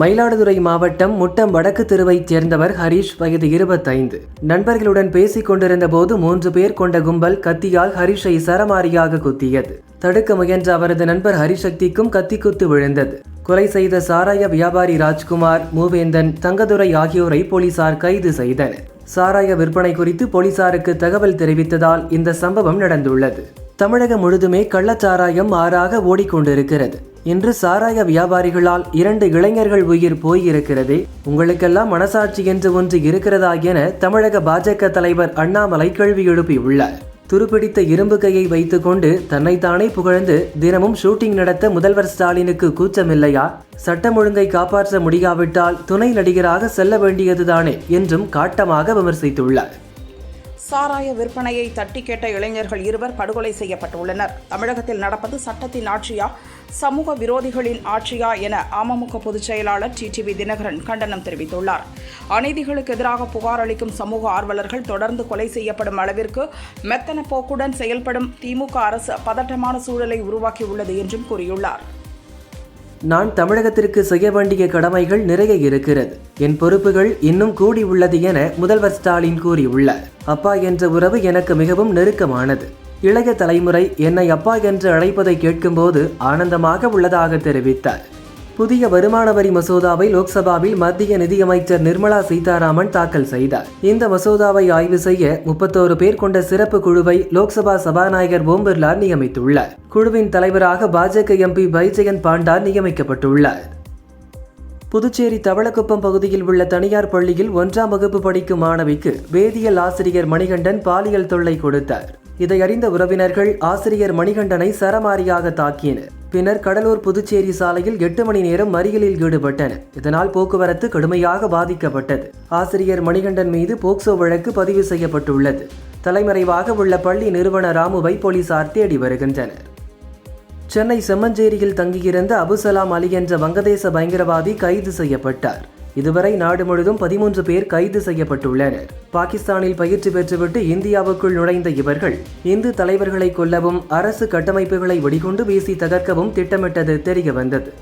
மயிலாடுதுறை மாவட்டம் முட்டம் வடக்கு தெருவைச் சேர்ந்தவர் ஹரீஷ், வயது 25. நண்பர்களுடன் பேசிக் கொண்டிருந்த போது 3 பேர் கொண்ட கும்பல் கத்தியால் ஹரீஷை சரமாரியாக குத்தியது. தடுக்க முயன்ற அவரது நண்பர் ஹரிசக்திக்கும் கத்திக்குத்து விழுந்தது. கொலை செய்த சாராய வியாபாரி ராஜ்குமார், மூவேந்தன், தங்கதுரை ஆகியோரை போலீசார் கைது செய்தனர். சாராய விற்பனை குறித்து போலீசாருக்கு தகவல் தெரிவித்ததால் இந்த சம்பவம் நடந்துள்ளது. தமிழகம் முழுதுமே கள்ளச்சாராயம் ஆறாக ஓடிக்கொண்டிருக்கிறது. இன்று சாராய வியாபாரிகளால் 2 இளைஞர்கள் உயிர் போயிருக்கிறதே. உங்களுக்கெல்லாம் மனசாட்சி என்று ஒன்று இருக்கிறதா என தமிழக பாஜக தலைவர் அண்ணாமலை கேள்வி எழுப்பியுள்ளார். துருப்பிடித்த இரும்பு கையை வைத்துக்கொண்டு தன்னைத்தானே புகழ்ந்து தினமும் ஷூட்டிங் நடத்த முதல்வர் ஸ்டாலினுக்கு கூச்சமில்லையா? சட்டம் ஒழுங்கை காப்பாற்ற முடியாவிட்டால் துணை நடிகராக செல்ல வேண்டியதுதானே என்றும் காட்டமாக விமர்சித்துள்ளார். சாராய விற்பனையை தட்டி கேட்ட இளைஞர்கள் 2 படுகொலை செய்யப்பட்டுள்ளனர். தமிழகத்தில் நடப்பது சட்டத்தின் ஆட்சியா, சமூக விரோதிகளின் ஆட்சியா என அமமுக பொதுச் செயலாளர் டிடிவி தினகரன் கண்டனம் தெரிவித்துள்ளார். அநீதிகளுக்கு எதிராக புகார் அளிக்கும் சமூக ஆர்வலர்கள் தொடர்ந்து கொலை செய்யப்படும் அளவிற்கு மெத்தன போக்குடன் செயல்படும் திமுக அரசு பதட்டமான சூழலை உருவாக்கியுள்ளது என்றும் கூறியுள்ளார். நான் தமிழகத்திற்கு செய்ய வேண்டிய கடமைகள் நிறைய இருக்கிறது. என் பொறுப்புகள் இன்னும் கூடி உள்ளது என முதல்வர் ஸ்டாலின் கூறியுள்ளார். அப்பா என்ற உறவு எனக்கு மிகவும் நெருக்கமானது. இளைய தலைமுறை என்னை அப்பா என்று அழைப்பதை கேட்கும்போது ஆனந்தமாக உள்ளதாக தெரிவித்தார். புதிய வருமான வரி மசோதாவை லோக்சபாவில் மத்திய நிதியமைச்சர் நிர்மலா சீதாராமன் தாக்கல் செய்தார். இந்த மசோதாவை ஆய்வு செய்ய 31 பேர் கொண்ட சிறப்பு குழுவை லோக்சபா சபாநாயகர் ஓம் பிர்லா நியமித்துள்ளார். குழுவின் தலைவராக பாஜக எம்பி பைஜெயந்த் பாண்டா நியமிக்கப்பட்டுள்ளார். புதுச்சேரி தவளக்குப்பம் பகுதியில் உள்ள தனியார் பள்ளியில் 1ஆம் வகுப்பு படிக்கும் மாணவிக்கு வேதியியல் ஆசிரியர் மணிகண்டன் பாலியல் தொல்லை கொடுத்தார். இதை அறிந்த உறவினர்கள் ஆசிரியர் மணிகண்டனை சரமாரியாக தாக்கினர். பின்னர் கடலூர் புதுச்சேரி சாலையில் 8 மணி நேரம் மறியலில் ஈடுபட்டனர். இதனால் போக்குவரத்து கடுமையாக பாதிக்கப்பட்டது. ஆசிரியர் மணிகண்டன் மீது போக்சோ வழக்கு பதிவு செய்யப்பட்டுள்ளது. தலைமறைவாக உள்ள பள்ளி நிறுவனர் ராமுவை போலீசார் தேடி வருகின்றனர். சென்னை செம்மஞ்சேரியில் தங்கியிருந்த அபுசலாம் அலி என்ற வங்கதேச பயங்கரவாதி கைது செய்யப்பட்டார். இதுவரை நாடு முழுவதும் 13 பேர் கைது செய்யப்பட்டுள்ளனர். பாகிஸ்தானில் பயிற்சி பெற்றுவிட்டு இந்தியாவுக்குள் நுழைந்த இவர்கள் இந்து தலைவர்களை கொல்லவும் அரசு கட்டமைப்புகளை வெடிகுண்டு வீசி தகர்க்கவும் திட்டமிட்டது தெரியவந்தது.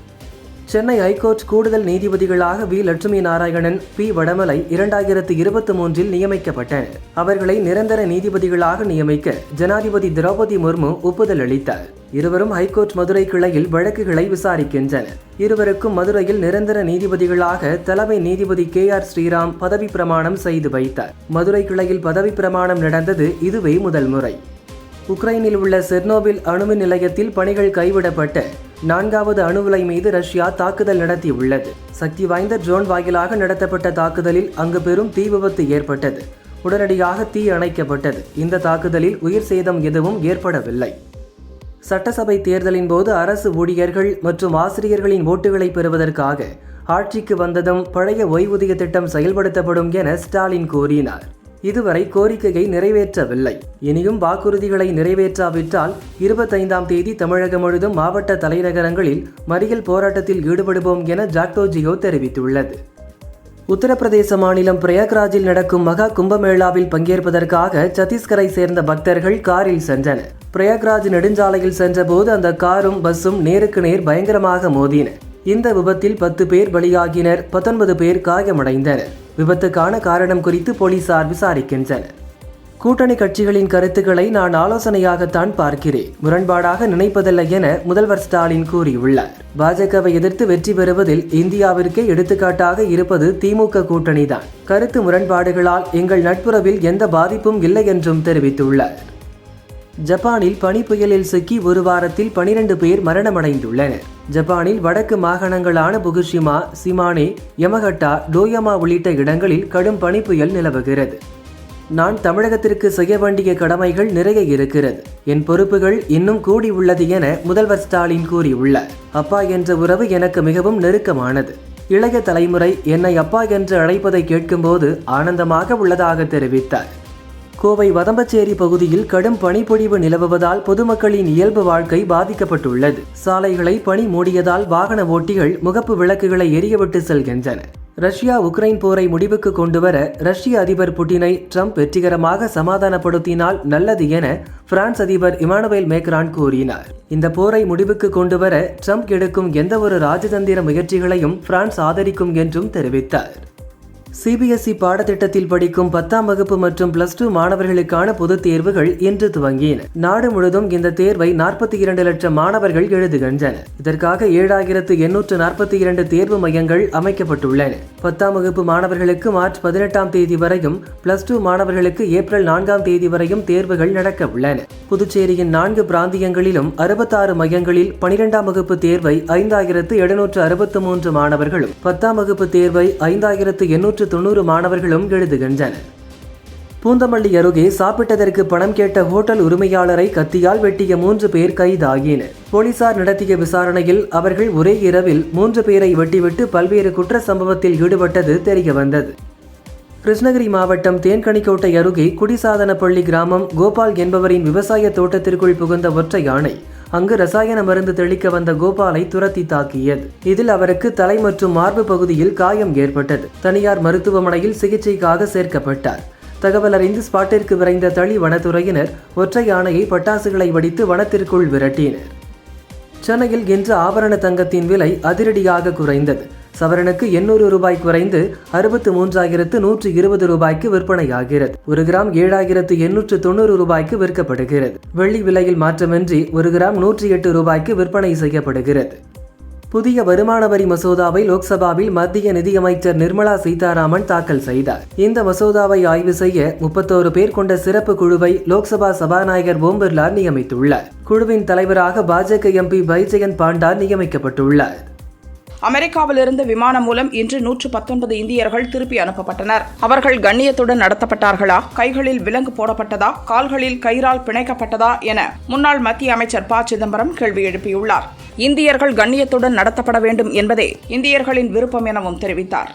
சென்னை ஐகோர்ட் கூடுதல் நீதிபதிகளாக வி. லட்சுமி நாராயணன், பி. வடமலை 2023இல் நியமிக்கப்பட்டனர். அவர்களை நிரந்தர நீதிபதிகளாக நியமிக்க ஜனாதிபதி திரௌபதி முர்மு ஒப்புதல் அளித்தார். இருவரும் ஹைகோர்ட் மதுரை கிளையில் வழக்குகளை விசாரிக்கின்றனர். இருவருக்கும் மதுரையில் நிரந்தர நீதிபதிகளாக தலைமை நீதிபதி KR ஸ்ரீராம் பதவி பிரமாணம் செய்து வைத்தார். மதுரை கிளையில் பதவி பிரமாணம் நடந்தது இதுவே முதல் முறை. உக்ரைனில் உள்ள செர்னோபில் அணுமின் நிலையத்தில் பணிகள் கைவிடப்பட்ட 4வது அணு உலை மீது ரஷ்யா தாக்குதல் நடத்தியுள்ளது. சக்தி வாய்ந்த ட்ரோன் வாயிலாக நடத்தப்பட்ட தாக்குதலில் அங்கு பெரும் தீ விபத்து ஏற்பட்டது. உடனடியாக தீ அணைக்கப்பட்டது. இந்த தாக்குதலில் உயிர் சேதம் எதுவும் ஏற்படவில்லை. சட்டசபை தேர்தலின் போது அரசு ஊழியர்கள் மற்றும் ஆசிரியர்களின் ஓட்டுகளை பெறுவதற்காக ஆட்சிக்கு வந்ததும் பழைய ஓய்வூதிய திட்டம் செயல்படுத்தப்படும் என ஸ்டாலின் கூறினார். இதுவரை கோரிக்கையை நிறைவேற்றவில்லை. இனியும் வாக்குறுதிகளை நிறைவேற்றாவிட்டால் 25ஆம் தேதி தமிழகம் முழுவதும் மாவட்ட தலைநகரங்களில் மறியல் போராட்டத்தில் ஈடுபடுவோம் என ஜாக்டோ ஜியோ தெரிவித்துள்ளது. உத்தரப்பிரதேச மாநிலம் பிரயாக்ராஜில் நடக்கும் மகா கும்பமேளாவில் பங்கேற்பதற்காக சத்தீஸ்கரை சேர்ந்த பக்தர்கள் காரில் சென்றனர். பிரயாக்ராஜ் நெடுஞ்சாலையில் சென்றபோது அந்த காரும் பஸ்ஸும் நேருக்கு நேர் பயங்கரமாக மோதின. இந்த விபத்தில் 10 பேர் பலியாகினர், 19 பேர் காயமடைந்தனர். விபத்துக்கான காரணம் குறித்து போலீசார் விசாரிக்கின்றனர். கூட்டணி கட்சிகளின் கருத்துக்களை நான் ஆலோசனையாகத்தான் பார்க்கிறேன், முரண்பாடாக நினைப்பதில்லை என முதல்வர் ஸ்டாலின் கூறியுள்ளார். பாஜகவை எதிர்த்து வெற்றி பெறுவதில் இந்தியாவிற்கே எடுத்துக்காட்டாக இருப்பது திமுக கூட்டணிதான். கருத்து முரண்பாடுகளால் எங்கள் நட்புறவில் எந்த பாதிப்பும் இல்லை என்றும் தெரிவித்துள்ளார். ஜப்பானில் பனி புயலில் சிக்கி 1 வாரத்தில் 12 பேர் மரணமடைந்துள்ளனர். ஜப்பானில் வடக்கு மாகாணங்களான புகுஷிமா, சிமானே, யமகட்டா, டோயாமா உள்ளிட்ட இடங்களில் கடும் பனி புயல் நிலவுகிறது. நான் தமிழகத்திற்கு செய்ய வேண்டிய கடமைகள் நிறைய இருக்கிறது. என் பொறுப்புகள் இன்னும் கூடி உள்ளது என முதல்வர் ஸ்டாலின் கூறியுள்ளார். அப்பா என்ற உறவு எனக்கு மிகவும் நெருக்கமானது. இளைய தலைமுறை என்னை அப்பா என்று அழைப்பதை கேட்கும்போது ஆனந்தமாக உள்ளதாக தெரிவித்தார். கோவை வதம்பச்சேரி பகுதியில் கடும் பனிப்பொழிவு நிலவுவதால் பொதுமக்களின் இயல்பு வாழ்க்கை பாதிக்கப்பட்டுள்ளது. சாலைகளை பனி மூடியதால் வாகன ஓட்டிகள் முகப்பு விளக்குகளை எரியவிட்டு செல்கின்றனர். ரஷ்யா உக்ரைன் போரை முடிவுக்கு கொண்டுவர ரஷ்ய அதிபர் புட்டினை ட்ரம்ப் வெற்றிகரமாக சமாதானப்படுத்தினால் நல்லது என பிரான்ஸ் அதிபர் இமானுவேல் மேக்ரான் கூறினார். இந்த போரை முடிவுக்கு கொண்டுவர ட்ரம்ப் எடுக்கும் எந்தவொரு ராஜதந்திர முயற்சிகளையும் பிரான்ஸ் ஆதரிக்கும் என்றும் தெரிவித்தார். சிபிஎஸ்இ பாடத்திட்டத்தில் படிக்கும் 10ஆம் வகுப்பு மற்றும் +2 மாணவர்களுக்கான பொதுத் தேர்வுகள் இன்று துவங்கின. நாடு முழுவதும் இந்த தேர்வை 42 லட்சம் மாணவர்கள் எழுதுகின்றனர். இதற்காக 7842 தேர்வு மையங்கள் அமைக்கப்பட்டுள்ளன. 10ஆம் வகுப்பு மாணவர்களுக்கு மார்ச் 18ஆம் தேதி வரையும், +2 மாணவர்களுக்கு ஏப்ரல் 4ஆம் தேதி வரையும் தேர்வுகள் நடக்க உள்ளன. புதுச்சேரியின் 4 பிராந்தியங்களிலும் 66 மையங்களில் 12ஆம் வகுப்பு தேர்வை 5763 மாணவர்களும், 10ஆம் வகுப்பு தேர்வை 5890 மாணவர்களும் எழுதுகின்றனர். பூந்தமல்லி அருகே சாப்பிட்டதற்கு பணம் கேட்ட ஹோட்டல் உரிமையாளரை கத்தியால் வெட்டிய 3 பேர் கைதாகினர். போலீசார் நடத்திய விசாரணையில் அவர்கள் ஒரே இரவில் 3 பேரை வெட்டிவிட்டு பல்வேறு குற்ற சம்பவத்தில் ஈடுபட்டது தெரியவந்தது. கிருஷ்ணகிரி மாவட்டம் தேன்கனிக்கோட்டை அருகே குடிசாதனப்பள்ளி கிராமம் கோபால் என்பவரின் விவசாய தோட்டத்திற்குள் புகுந்த ஒற்றை யானை அங்கு ரசாயன மருந்து தெளிக்க வந்த கோபாலை துரத்தி தாக்கியது. இதில் அவருக்கு தலை மற்றும் மார்பு பகுதியில் காயம் ஏற்பட்டது. தனியார் மருத்துவமனையில் சிகிச்சைக்காக சேர்க்கப்பட்டார். தகவல் அறிந்து ஸ்பாட்டிற்கு விரைந்த தளி வனத்துறையினர் ஒற்றை யானையை பட்டாசுகளை வெடித்து வனத்திற்குள் விரட்டினர். சென்னையில் இன்று ஆபரண தங்கத்தின் விலை அதிரடியாக குறைந்தது. சவரனுக்கு 800 ரூபாய் குறைந்து 63,120 ரூபாய்க்கு விற்பனையாகிறது. 1 கிராம் 7,890 ரூபாய்க்கு விற்கப்படுகிறது. வெள்ளி விலையில் மாற்றமின்றி 1 கிராம் 108 ரூபாய்க்கு விற்பனை செய்யப்படுகிறது. புதிய வருமான வரி மசோதாவை லோக்சபாவில் மத்திய நிதியமைச்சர் நிர்மலா சீதாராமன் தாக்கல் செய்தார். இந்த மசோதாவை ஆய்வு செய்ய 31 பேர் கொண்ட சிறப்பு குழுவை லோக்சபா சபாநாயகர் ஓம் பிர்லா நியமித்துள்ளார். குழுவின் தலைவராக பாஜக எம்பி பைஜெயந்த் பாண்டா நியமிக்கப்பட்டுள்ளார். அமெரிக்காவிலிருந்து விமானம் மூலம் இன்று 119 இந்தியர்கள் திருப்பி அனுப்பப்பட்டனர். அவர்கள் கண்ணியத்துடன் நடத்தப்பட்டார்களா, கைகளில் விலங்கு போடப்பட்டதா, கால்களில் கயிறால் பிணைக்கப்பட்டதா என முன்னாள் மத்திய அமைச்சர் ப. சிதம்பரம் கேள்வி எழுப்பியுள்ளார். இந்தியர்கள் கண்ணியத்துடன் நடத்தப்பட வேண்டும் என்பதே இந்தியர்களின் விருப்பம் எனவும் தெரிவித்தார்.